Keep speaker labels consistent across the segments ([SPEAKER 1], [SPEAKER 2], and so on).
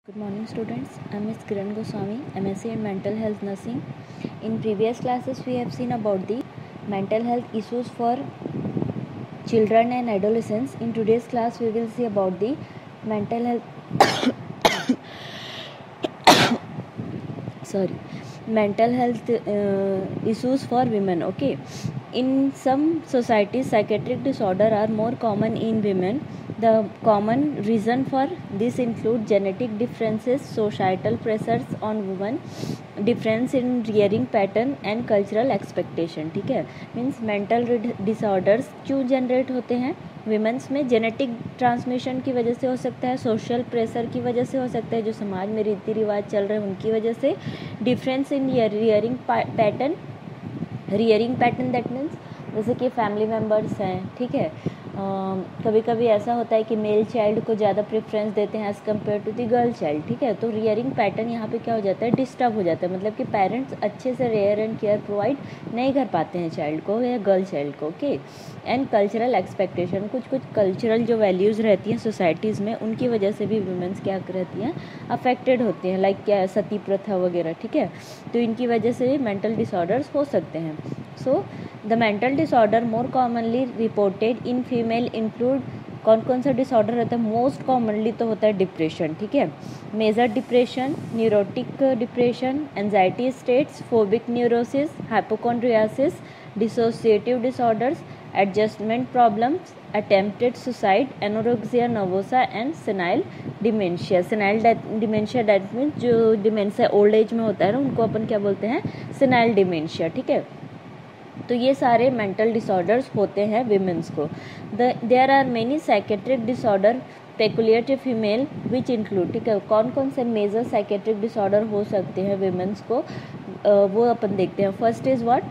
[SPEAKER 1] Good morning students, I am Ms. Kiran Goswami, MSc in Mental Health Nursing. In previous classes we have seen about the mental health issues for children and adolescents. In today's class we will see about the mental health issues for women. Okay, in some societies psychiatric disorder are more common in women. The common reason for this include genetic differences, societal pressures on women, difference in rearing pattern and cultural expectation. ठीक है, means mental disorders क्यों generate होते हैं women's में? Genetic transmission की वजह से हो सकता है, सोशल प्रेशर की वजह से हो सकता है, जो समाज में रीति रिवाज चल रहे हैं उनकी वजह से, difference in rearing pattern that means जैसे कि फैमिली मेम्बर्स हैं, ठीक है, कभी कभी ऐसा होता है कि मेल चाइल्ड को ज़्यादा प्रेफरेंस देते हैं as compare to the girl child, ठीक है, तो रियरिंग पैटर्न यहाँ पे क्या हो जाता है, डिस्टर्ब हो जाता है, मतलब कि पेरेंट्स अच्छे से रेयर एंड केयर प्रोवाइड नहीं कर पाते हैं चाइल्ड को या गर्ल चाइल्ड को. ओके, एंड कल्चरल एक्सपेक्टेशन, कुछ कल्चरल जो वैल्यूज़ रहती हैं सोसाइटीज़ में उनकी वजह से भी वुमेंस क्या रहती हैं, अफेक्टेड होती हैं, लाइक क्या सती प्रथा वगैरह, ठीक है, तो इनकी वजह से मेंटल डिसऑर्डर्स हो सकते हैं. So the mental disorder more commonly reported in female include, कौन सा डिसऑर्डर रहता है? मोस्ट कॉमनली तो होता है डिप्रेशन, ठीक है, major depression, neurotic depression, anxiety states, phobic neurosis, hypochondriasis, dissociative disorders, adjustment problems, attempted suicide, anorexia nervosa and senile dementia. Senile dementia that means जो डिमेंशिया ओल्ड एज में होता है ना, उनको अपन क्या बोलते हैं? सेनाइल डिमेंशिया, ठीक है. तो ये सारे मेंटल डिसऑर्डर्स होते हैं विमेंस को. There are many psychiatric disorder peculiar to female which include, ठीक है, कौन से मेजर साइकेट्रिक डिसऑर्डर हो सकते हैं विमेंस को, वो अपन देखते हैं. First is what?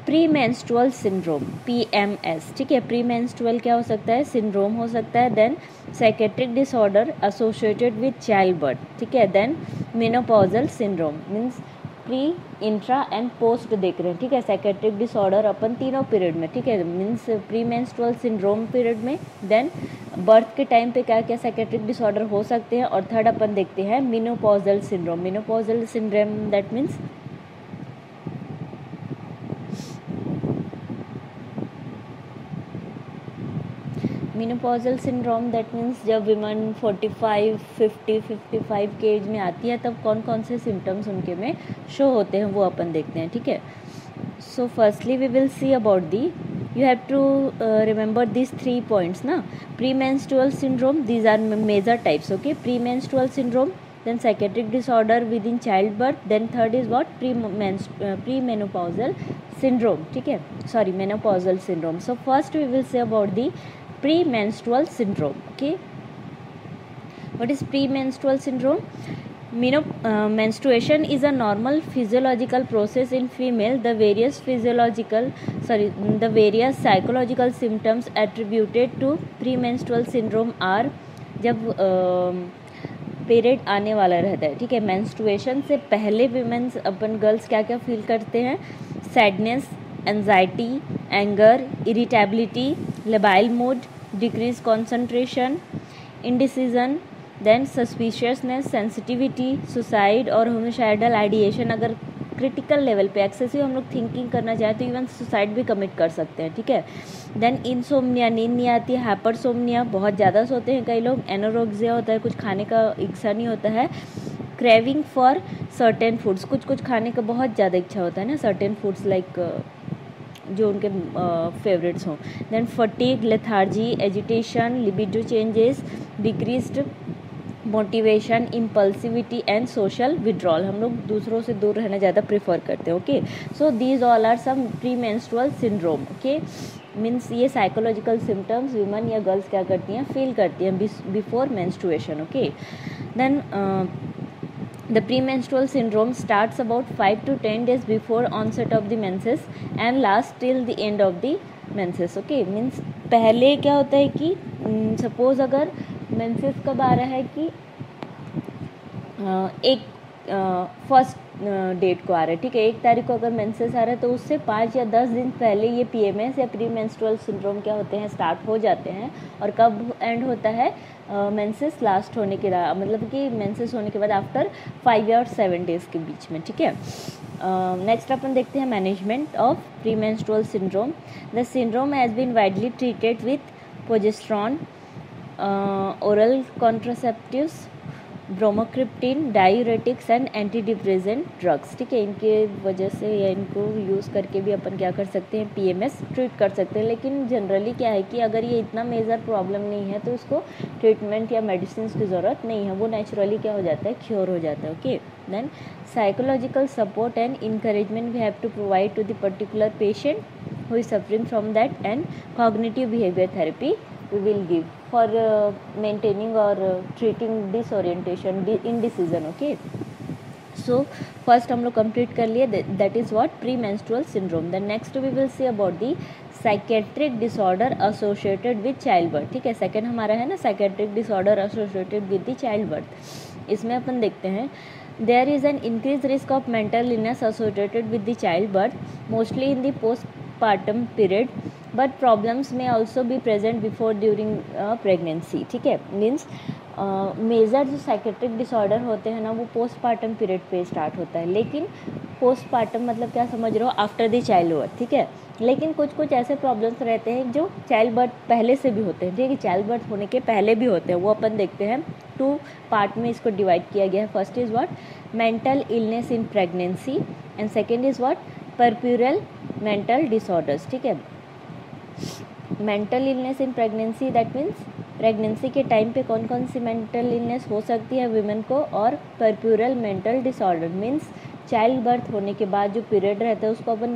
[SPEAKER 1] Pre menstrual syndrome, PMS, ठीक है, प्री मेंस्ट्रुअल क्या हो सकता है? सिंड्रोम हो सकता है. Then psychiatric disorder associated with child birth, ठीक है. Then menopausal syndrome means pre, intra and post देख रहे हैं, ठीक है, साइकेट्रिक डिसऑर्डर अपन तीनों पीरियड में, ठीक है, means pre menstrual syndrome period में, देन बर्थ के टाइम पे क्या क्या साइकेट्रिक डिसऑर्डर हो सकते हैं, और थर्ड अपन देखते हैं menopausal syndrome. Menopausal syndrome that means menopausal syndrome that means जब विमन 45, 50, 55 के एज में आती है तब कौन से सिम्टम्स उनके में शो होते हैं वो अपन देखते हैं, ठीक है. So firstly we will see about the, you have to remember this 3 points ना. Pre menstrual syndrome, these are major types. Okay, pre menstrual syndrome, then psychiatric disorder within childbirth, then third is what? Premenopausal syndrome, ठीक है, sorry, menopausal syndrome. So first we will say about the premenstrual syndrome. Okay, what is premenstrual syndrome? Menstruation is a normal physiological process in female. The various psychological symptoms attributed to premenstrual syndrome are, जब period आने वाला रहता है, ठीक है, menstruation से पहले women's अपन girls क्या क्या फील करते हैं? Sadness, anxiety, anger, irritability, labile mood, decrease concentration, indecision, then suspiciousness, sensitivity, suicide और होमिसाइडल आइडिएशन. अगर क्रिटिकल लेवल पे एक्सेसिव हम लोग थिंकिंग करना चाहें तो इवन सुसाइड भी कमिट कर सकते हैं, ठीक है. देन इंसोम्निया, नींद नहीं आती है. हाइपरसोम्निया, बहुत ज़्यादा सोते हैं कई लोग. एनोरेक्सिया होता है, कुछ खाने का इच्छा नहीं होता है. क्रेविंग फॉर सर्टेन फूड्स, कुछ खाने का बहुत ज़्यादा इच्छा होता है ना, सर्टेन फूड्स लाइक जो उनके फेवरेट्स हों. Then fatigue, lethargy, agitation, libido changes, decreased motivation, impulsivity and social withdrawal, हम लोग दूसरों से दूर रहना ज़्यादा प्रेफर करते हैं. Okay, so these all are some pre menstrual syndrome. Okay, means ये साइकोलॉजिकल सिम्टम्स वुमेन या गर्ल्स क्या करती हैं, फील करती हैं before menstruation. Okay, then the premenstrual syndrome starts about 5 to 10 days before onset of the menses and lasts till the end of the menses. Okay, means पहले क्या होता है कि सपोज अगर मेंसेस कब आ रहा है कि एक फर्स्ट डेट को आ रहा है, ठीक है, 1 तारीख को अगर मेंसेस आ रहा है तो उससे 5 या 10 दिन पहले ये PMS या प्री मेंस्ट्रुअल सिंड्रोम क्या होते हैं, स्टार्ट हो जाते हैं। और कब एंड होता है, मेंसेस लास्ट होने के बाद, मतलब कि मेंसेस होने के बाद आफ्टर 5 या 7 डेज़ के बीच में, ठीक है। नेक्स्ट अपन देखते हैं management of pre menstrual syndrome. The syndrome has been widely treated with progesterone, oral contraceptives, bromocriptine, diuretics and anti depressant drugs, ठीक है। इनके वजह से या इनको यूज़ करके भी अपन क्या कर सकते हैं, PMS ट्रीट कर सकते हैं। लेकिन जनरली क्या है कि अगर ये इतना मेजर प्रॉब्लम नहीं है तो इसको ट्रीटमेंट या मेडिसिन की ज़रूरत नहीं है, वो नेचुरली क्या हो जाता है, क्योर हो जाता है। Okay, then psychological support and encouragement we have to provide to the particular patient who is suffering from that, and cognitive behaviour therapy we will give for maintaining or treating disorientation, indecision. Okay, so first हम लोग complete कर लिए, that is what premenstrual syndrome. Then next we will see about the psychiatric disorder associated with childbirth, ठीक है। second हमारा है ना psychiatric disorder associated with the childbirth। इसमें अपन देखते हैं there is an increased risk of mental illness associated with the childbirth, mostly in the postpartum period, but problems में also भी प्रेजेंट बिफोर ड्यूरिंग प्रेगनेंसी, ठीक है। मीन्स मेजर जो psychiatric disorder होते हैं ना, वो पोस्टपार्टम पीरियड पे स्टार्ट होता है। लेकिन पोस्टपार्टम मतलब क्या समझ रहे हो, आफ्टर द चाइल्ड बर्थ, ठीक है। लेकिन कुछ ऐसे प्रॉब्लम्स रहते हैं जो चाइल्ड बर्थ पहले से भी होते हैं, ठीक है, चाइल्ड बर्थ होने के पहले भी होते हैं। वो अपन देखते हैं, 2 पार्ट में इसको डिवाइड किया गया है। First is what, mental illness in pregnancy, and second is what, puerperal mental disorders, ठीक है। Mental illness in pregnancy, that means pregnancy के टाइम पे कौन कौन सी मेंटल इलनेस हो सकती है वीमेन को, और puerperal mental disorder means child birth होने के बाद जो पीरियड रहता है उसको अपन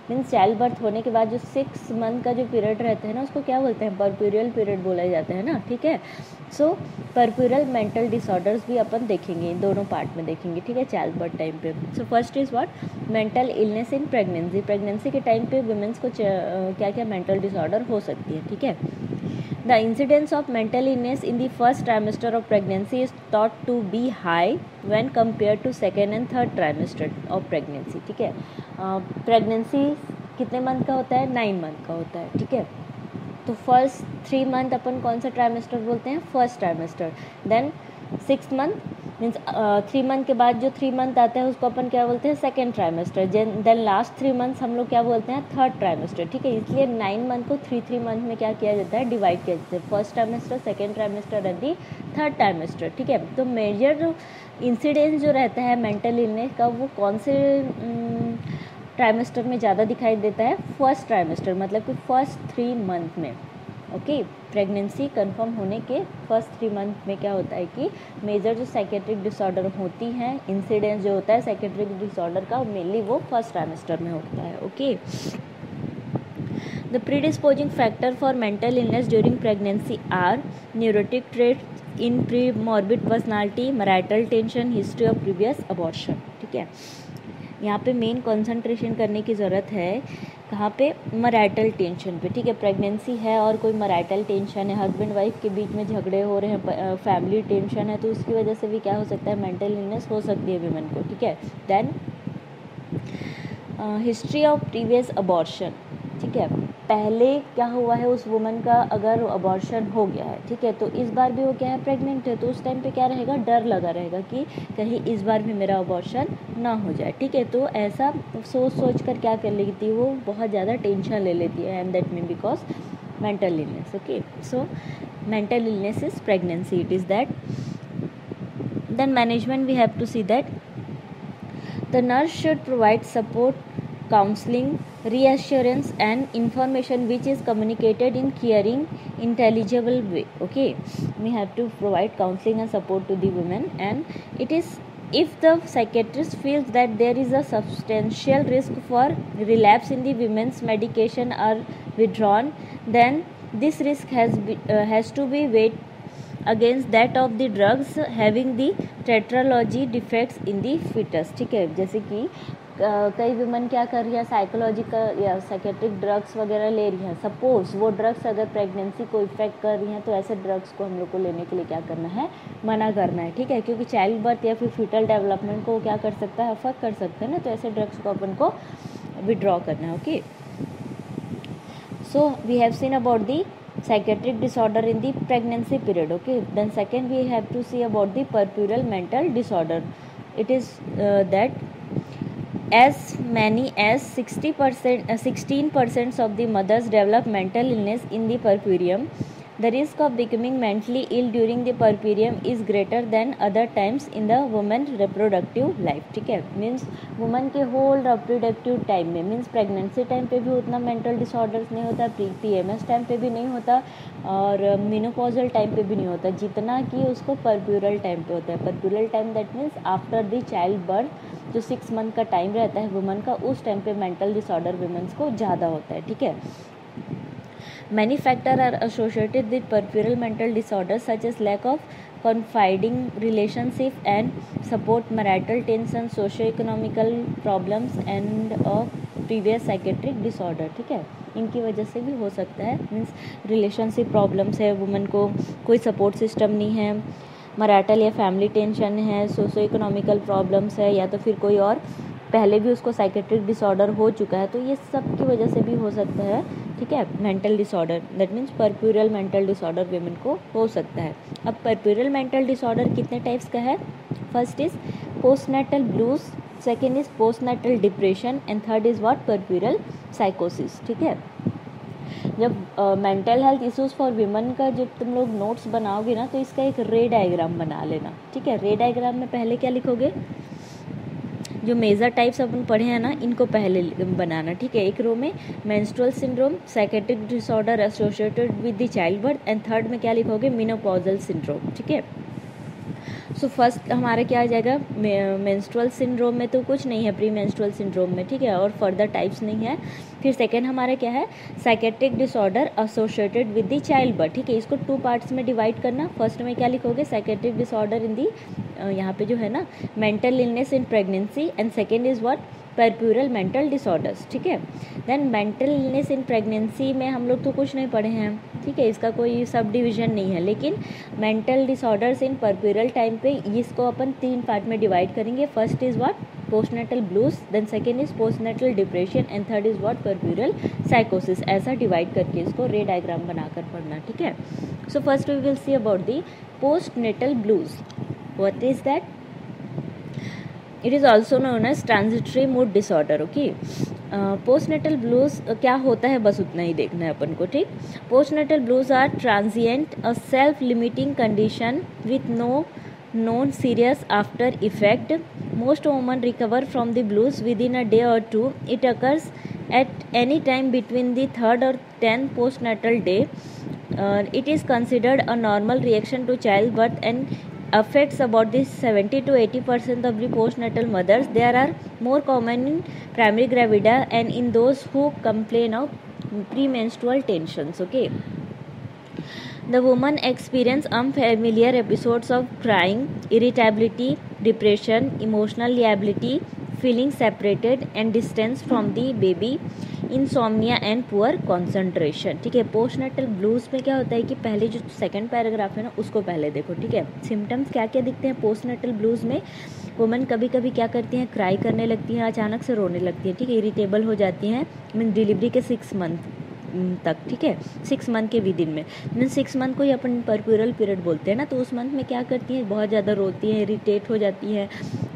[SPEAKER 1] मीन्स चाइल्ड बर्थ होने के बाद जो 6 मंथ का जो पीरियड रहता है ना, उसको क्या बोलते हैं, परप्यूरल पीरियड बोला जाता है ना, ठीक है। सो परप्यूरल मेंटल डिसऑर्डर्स भी अपन देखेंगे, दोनों पार्ट में देखेंगे, ठीक है, चाइल्ड बर्थ टाइम पे। So first is what, mental illness in pregnancy. Pregnancy के टाइम पे वुमेन्स को क्या क्या मेंटल डिसऑर्डर हो सकती है, ठीक है। The incidence of mental illness in the first trimester of pregnancy is thought to be high when compared to second and third trimester of pregnancy, ठीक है। प्रेगनेंसी कितने मंथ का होता है, 9 मंथ का होता है, ठीक है। तो फर्स्ट 3 मंथ अपन कौन सा ट्राइमेस्टर बोलते हैं, first trimester. Then 6 month means 3 month के बाद जो 3 मंथ आता है उसको अपन क्या बोलते हैं, second trimester. Then last 3 months हम लोग क्या बोलते हैं, थर्ड ट्राइमेस्टर, ठीक है। इसलिए 9 मंथ को 3 मंथ में क्या किया जाता है, डिवाइड किया जाता है, first trimester, second trimester and the third trimester, ठीक है। तो मेजर जो इंसिडेंस जो रहता है मेंटल इलनेस का, वो कौन से ट्राइमेस्टर में ज़्यादा दिखाई देता है, फर्स्ट ट्राइमेस्टर, मतलब कि फर्स्ट 3 मंथ में। ओके, प्रेगनेंसी कंफर्म होने के फर्स्ट 3 मंथ में क्या होता है कि मेजर जो साइकेट्रिक डिसऑर्डर होती हैं, इंसिडेंस जो होता है साइकेट्रिक डिसऑर्डर का, मेनली वो फर्स्ट ट्राइमेस्टर में होता है। Okay, the predisposing factor for mental illness during pregnancy are neurotic traits in pre morbid personality, marital tension, history of previous abortion, ठीक है। यहाँ पे मेन कंसंट्रेशन करने की ज़रूरत है, कहाँ पे, मैरिटल टेंशन पे, ठीक है। प्रेगनेंसी है और कोई मैरिटल टेंशन है, हस्बैंड वाइफ के बीच में झगड़े हो रहे हैं, फैमिली टेंशन है, तो उसकी वजह से भी क्या हो सकता है, मेंटल इलनेस हो सकती है वीमेन को, ठीक है। Then history of previous abortion, ठीक है। पहले क्या हुआ है उस वुमन का, अगर अबॉर्शन हो गया है, ठीक है, तो इस बार भी वो क्या है, प्रेग्नेंट है, तो उस टाइम पे क्या रहेगा, डर लगा रहेगा कि कहीं इस बार भी मेरा अबॉर्शन ना हो जाए, ठीक है। तो ऐसा सोच कर क्या कर लेती है, वो बहुत ज़्यादा टेंशन ले लेती है, and that mean because mental illness. Okay, so mental illness is pregnancy, it is that. Then management we have to see that the nurse should provide support, counseling, reassurance and information which is communicated in caring, intelligible way. Okay, we have to provide counseling and support to the women, and it is, if the psychiatrist feels that there is a substantial risk for relapse in the women's medication are withdrawn, then this risk has to be weighed against that of the drugs having the tetralogy defects in the fetus, ठीक है। जैसे कि कई women क्या कर रही है, psychological या साइकेट्रिक ड्रग्स वगैरह ले रही हैं। सपोज वो ड्रग्स अगर प्रेगनेंसी को इफेक्ट कर रही हैं तो ऐसे ड्रग्स को हम लोग को लेने के लिए क्या करना है, मना करना है, ठीक है, क्योंकि चाइल्ड बर्थ या फिर फीटल डेवलपमेंट को क्या कर सकता है, अफेक्ट कर सकते हैं ना, तो ऐसे ड्रग्स को अपन को विड्रॉ करना है। Okay, so we have seen about the psychiatric disorder in the pregnancy period. Okay, then second we have to see about the puerperal mental disorder. It is that as many as 16% of the mothers develop mental illness in the puerperium. The risk of becoming mentally ill during the puerperium is greater than other times in the woman reproductive life. ठीक है, means woman के whole reproductive time में, means pregnancy time पे भी उतना mental disorders नहीं होता, PMS time पे भी नहीं होता, और मेनोपॉजल टाइम पे भी नहीं होता, जितना कि उसको परप्यूरल टाइम पे होता है। Puerperal time that means after the child birth, जो 6 मंथ का टाइम रहता है वुमन का, उस टाइम पे मेंटल डिसऑर्डर वुमेन्स को ज़्यादा होता है। ठीक है, many factors are associated with puerperal mental disorders such as lack of confiding relationship and support, marital tension, socio-economical problems and a previous psychiatric disorder. ठीक है, इनकी वजह से भी हो सकता है, मीन्स रिलेशनशिप प्रॉब्लम्स है, वुमन को कोई सपोर्ट सिस्टम नहीं है, मैरिटल या फैमिली टेंशन है, सोशो इकोनॉमिकल प्रॉब्लम्स है, या तो फिर कोई और पहले भी उसको साइकेट्रिक डिसऑर्डर हो चुका है, तो ये सब की वजह से भी हो सकता है। ठीक है, mental disorder that means puerperal mental disorder women को हो सकता है। अब परप्यूरल मेंटल डिसऑर्डर कितने टाइप्स का है? First is postnatal blues, second is postnatal depression and third is what, puerperal साइकोसिस। ठीक है, जब mental health issues for women का जब तुम लोग नोट्स बनाओगे ना, तो इसका एक रे डायग्राम बना लेना। ठीक है, रे डायग्राम में पहले क्या लिखोगे, जो मेजर टाइप्स अपन पढ़े हैं ना, इनको पहले बनाना। ठीक है, एक रो में menstrual syndrome, psychiatric disorder associated with the child birth, and third में क्या लिखोगे, मेनोपॉजल सिंड्रोम। ठीक है, सो फर्स्ट हमारा क्या आ जाएगा, मेंस्ट्रुअल सिंड्रोम में तो कुछ नहीं है प्री मेंस्ट्रुअल सिंड्रोम में। ठीक है, और फर्दर टाइप्स नहीं है। फिर सेकेंड हमारा क्या है, psychiatric disorder associated with the child birth. ठीक है, इसको 2 पार्ट्स में डिवाइड करना। फर्स्ट में क्या लिखोगे, साइकेट्रिक डिसऑर्डर इन दी, यहाँ पे जो है ना, mental illness in pregnancy, and second is what, puerperal mental disorders. ठीक है, then mental illness in pregnancy में हम लोग तो कुछ नहीं पढ़े हैं। ठीक है, इसका कोई सब डिवीजन नहीं है, लेकिन mental disorders in puerperal time पे इसको अपन 3 पार्ट में डिवाइड करेंगे। First is what, postnatal blues, then second is postnatal depression, and third is what, puerperal साइकोसिस। ऐसा डिवाइड करके इसको रे डायग्राम बनाकर पढ़ना। ठीक है, so first we will see about the postnatal blues. What is that? It is also known as transitory mood disorder. Okay, postnatal blues क्या होता है, बस उतना ही देखना है अपन को। ठीक, postnatal blues are transient, a self limiting condition with no known serious after effect. Most women recover from the blues within a day or two. It occurs at any time between the 3rd or 10th postnatal day. It is considered a normal reaction to childbirth and affects about the 70 to 80% of the postnatal mothers. There are more common in primary gravida and in those who complain of premenstrual tensions. Okay, the woman experience unfamiliar episodes of crying, irritability, depression, emotional liability, feeling separated and distance from the baby, insomnia and poor concentration. ठीक है, postnatal blues में क्या होता है कि पहले जो second paragraph है ना, उसको पहले देखो। ठीक है, सिम्टम्स क्या क्या दिखते हैं पोस्टनेटल ब्लूज में? वुमन कभी कभी क्या करती हैं, क्राई करने लगती हैं, अचानक से रोने लगती हैं। ठीक है, इरिटेबल हो जाती हैं, मीन डिलीवरी के 6 मंथ तक। ठीक है, 6 मंथ के विदिन में, मीन 6 मंथ को ही अपन परप्यूरल पीरियड बोलते हैं ना, तो उस मंथ में क्या करती हैं, बहुत ज़्यादा रोती हैं, इरिटेट हो जाती हैं,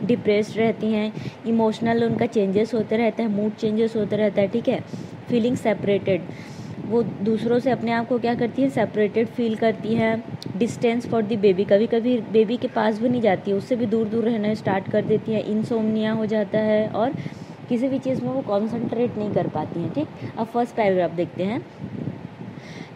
[SPEAKER 1] डिप्रेस्ड रहती हैं, इमोशनल उनका चेंजेस होते रहते हैं, मूड चेंजेस होते रहता है। ठीक है, फीलिंग सेपरेटेड, वो दूसरों से अपने आप को क्या करती है, सेपरेटेड फील करती है। डिस्टेंस फॉर द बेबी, कभी कभी बेबी के पास भी नहीं जाती है, उससे भी दूर दूर रहना स्टार्ट कर देती है। इंसोम्निया हो जाता है और किसी भी चीज़ में वो कॉन्सेंट्रेट नहीं कर पाती हैं। ठीक, अब फर्स्ट पैराग्राफ देखते हैं।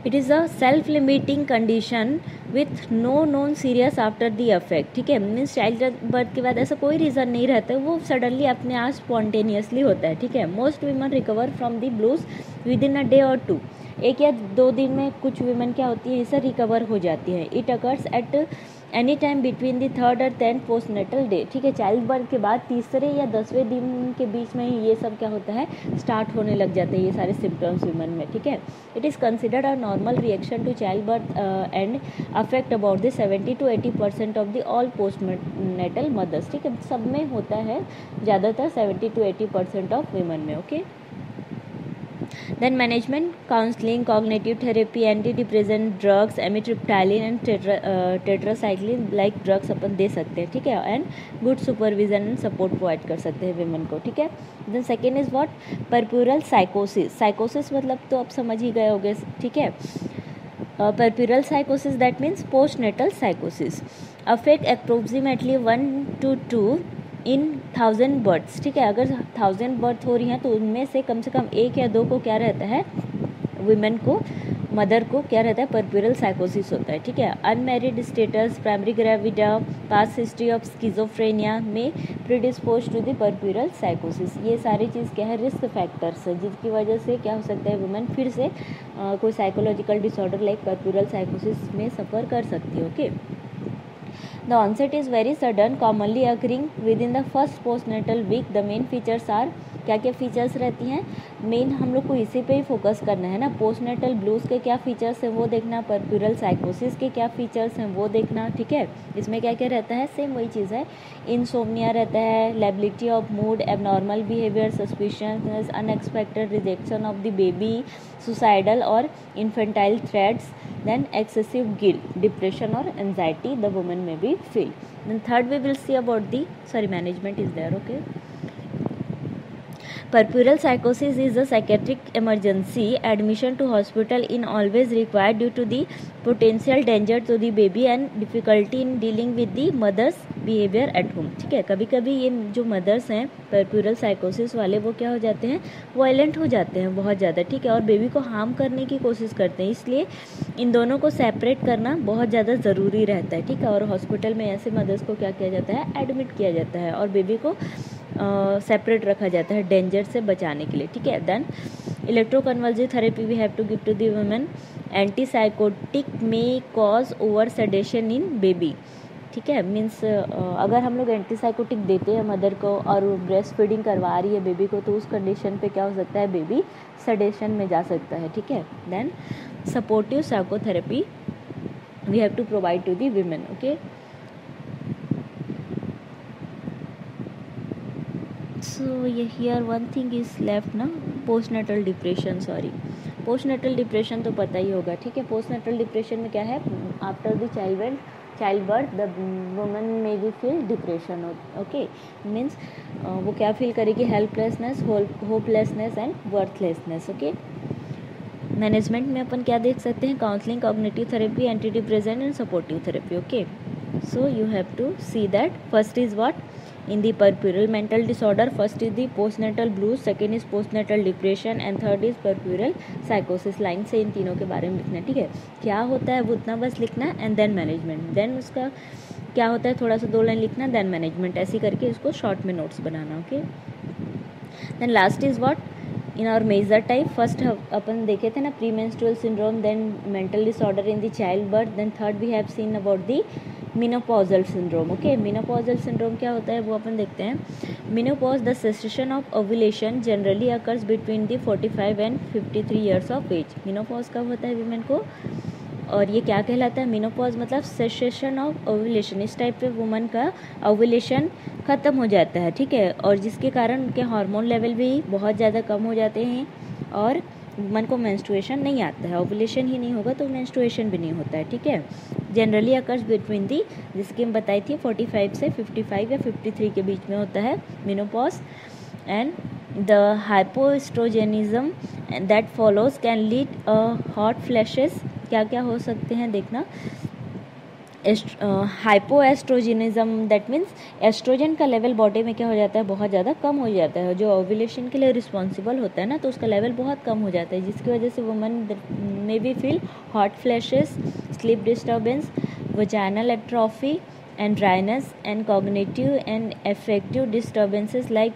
[SPEAKER 1] It is a self limiting condition with no known serious after the affect. ठीक है, मीन्स चाइल्ड बर्थ के बाद ऐसा कोई रीज़न नहीं रहता है, वो सडनली अपने आप स्पॉन्टेनियसली होता है। ठीक है, most women recover from the blues with in a day और 2, 1 या 2 दिन में कुछ वीमेन क्या होती है, इससे रिकवर हो जाती है। It occurs at any time between the 3rd और 10th पोस्टनेटल डे, ठीक है, चाइल्ड बर्थ के बाद तीसरे या 10वें दिन के बीच में ही ये सब क्या होता है, स्टार्ट होने लग जाते हैं ये सारे सिम्टम्स वुमेन में, ठीक है। It is considered a normal reaction to child birth and affect about the 70 to 80% of the all postnatal mothers, ठीक है, सब में होता है, ज़्यादातर 70 to 80% ऑफ वुमेन में, okay. Then management, counselling, cognitive therapy, anti depressant drugs, एमिट्रिप्टाइलिन and tetracycline like drugs अपन दे सकते हैं, ठीक है, and good supervision and support provide कर सकते हैं वुमेन को, ठीक है। Then second is what, puerperal साइकोसिस। साइकोसिस मतलब तो आप समझ ही गए होंगे, ठीक है। Puerperal साइकोसिस that means postnatal साइकोसिस affect approximately 1 to 2 in 1000 births, ठीक है। अगर 1000 बर्थ हो रही हैं तो उनमें से कम 1 या 2 को क्या रहता है, वुमेन को, मदर को क्या रहता है, परप्यूरल साइकोसिस होता है, ठीक है। Unmarried status, primary gravida, past history of schizophrenia में प्रीडिस्पोज टू द परप्यूरल साइकोसिस, ये सारी चीज़ क्या है, रिस्क फैक्टर्स है जिसकी वजह से क्या हो सकता है, वुमेन फिर से कोई साइकोलॉजिकल डिसऑर्डर लाइक परप्यूरल साइकोसिस में सफ़र कर सकती है, okay. The onset is very sudden, commonly occurring within the first postnatal week. The main features are, क्या क्या फीचर्स रहती हैं, मेन हम लोग को इसी पे ही फोकस करना है ना, पोस्टनेटल ब्लूज के क्या फीचर्स हैं वो देखना, परप्यूरल साइकोसिस के क्या फीचर्स हैं वो देखना, ठीक है। इसमें क्या क्या रहता है, सेम वही चीज़ है, इंसोम्निया रहता है, lability of mood, abnormal behaviour, suspiciousness, unexpected rejection of the baby, suicidal और infantile threats, then excessive guilt, depression or anxiety the woman may be feel. Then third we will see about the management is there, okay. Puerperal psychosis is a psychiatric emergency. Admission to hospital in always required due to the potential danger to the baby and difficulty in dealing with the mother's behavior at home, ठीक है। कभी कभी ये जो mother's हैं puerperal साइकोसिस वाले, वो क्या हो जाते हैं, वायलेंट हो जाते हैं बहुत ज़्यादा, ठीक है, और बेबी को हार्म करने की कोशिश करते हैं, इसलिए इन दोनों को सेपरेट करना बहुत ज़्यादा ज़रूरी रहता है, ठीक है। और हॉस्पिटल में ऐसे मदर्स को क्या किया जाता है, एडमिट किया जाता है और बेबी को सेपरेट रखा जाता है डेंजर से बचाने के लिए, ठीक है। Then electroconvulsive therapy we have to give to the women. Antipsychotic में cause over sedation in baby, ठीक है, मीन्स अगर हम लोग एंटीसाइकोटिक देते हैं मदर को और ब्रेस्ट फीडिंग करवा रही है बेबी को, तो उस कंडीशन पे क्या हो सकता है, बेबी सेडेशन में जा सकता है, ठीक है। Then supportive psychotherapy we have to provide to the women, okay. So here one thing is left ना, postnatal depression, postnatal depression तो पता ही होगा, ठीक है। postnatal depression में क्या है, after the childbirth the woman may be feel depression, okay, means वो क्या फील करेगी, helplessness, hopelessness and worthlessness, okay. Management में अपन क्या देख सकते हैं, counselling, cognitive therapy, anti depressant and supportive therapy, okay. So you have to see that first is what, in the puerperal mental disorder, first is the postnatal blues, second is postnatal depression and third is puerperal psychosis। Line से इन तीनों के बारे में लिखना है, ठीक है। क्या होता है वो उतना बस लिखना है, एंड देन मैनेजमेंट, देन उसका क्या होता है थोड़ा सा 2 लाइन लिखना, देन मैनेजमेंट, ऐसे करके इसको शॉर्ट में नोट्स बनाना, okay. Then last is what, in our major type, first अपन देखे थे ना pre menstrual syndrome, then mental disorder in the child birth, then third we have seen about the menopausal syndrome, okay. Menopausal syndrome क्या होता है वो अपन देखते हैं। Menopause the cessation of ovulation generally occurs between the 45 and 53 years of age. Menopause कब होता है वुमेन को, और ये क्या कहलाता है, मेनोपॉज मतलब सेसेशन ऑफ ओव्यूलेशन, इस टाइप पे वुमन का ओव्यूलेशन ख़त्म हो जाता है, ठीक है, और जिसके कारण उनके हार्मोन लेवल भी बहुत ज़्यादा कम हो जाते हैं और वुमन को मेंस्ट्रुएशन नहीं आता है। ओव्यूलेशन ही नहीं होगा तो मेंस्ट्रुएशन भी नहीं होता है, ठीक है। जनरली अकर्स बिटवीन दी, जिसकी हम बताई थी 45 से 55 या 53 के बीच में होता है menopause, and the hypoestrogenism that follows can lead hot flashes, क्या क्या हो सकते हैं देखना। हाइपोएस्ट्रोजेनिज्म दैट मीन्स एस्ट्रोजन का लेवल बॉडी में क्या हो जाता है, बहुत ज़्यादा कम हो जाता है, जो ओव्यूलेशन के लिए रिस्पॉन्सिबल होता है ना, तो उसका लेवल बहुत कम हो जाता है, जिसकी वजह से वुमन में भी feel hot flashes, sleep disturbance, vaginal atrophy and dryness and cognitive and effective disturbances like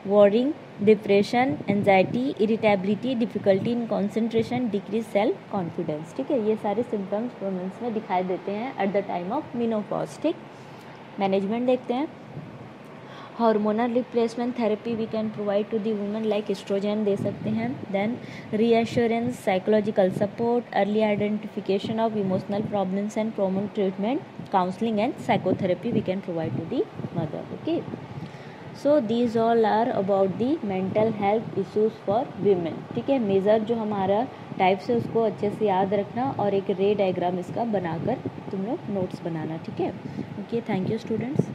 [SPEAKER 1] warring, depression, anxiety, irritability, difficulty in concentration, decrease self confidence. ठीक है, ये सारे सिम्टम्स वुमेन्स में दिखाई देते हैं at the time of menopause. ठीक, management देखते हैं। Hormonal replacement therapy we can provide to the women, like estrogen दे सकते हैं। Then reassurance, psychological support, early identification of emotional problems and problem treatment, counselling and psychotherapy we can provide to the mother. Okay, so these all are about the mental health issues for women. ठीक है, major जो हमारा types है उसको अच्छे से याद रखना और एक रे डायग्राम इसका बनाकर तुम लोग नोट्स बनाना। ठीक है, ओके, थैंक यू स्टूडेंट्स।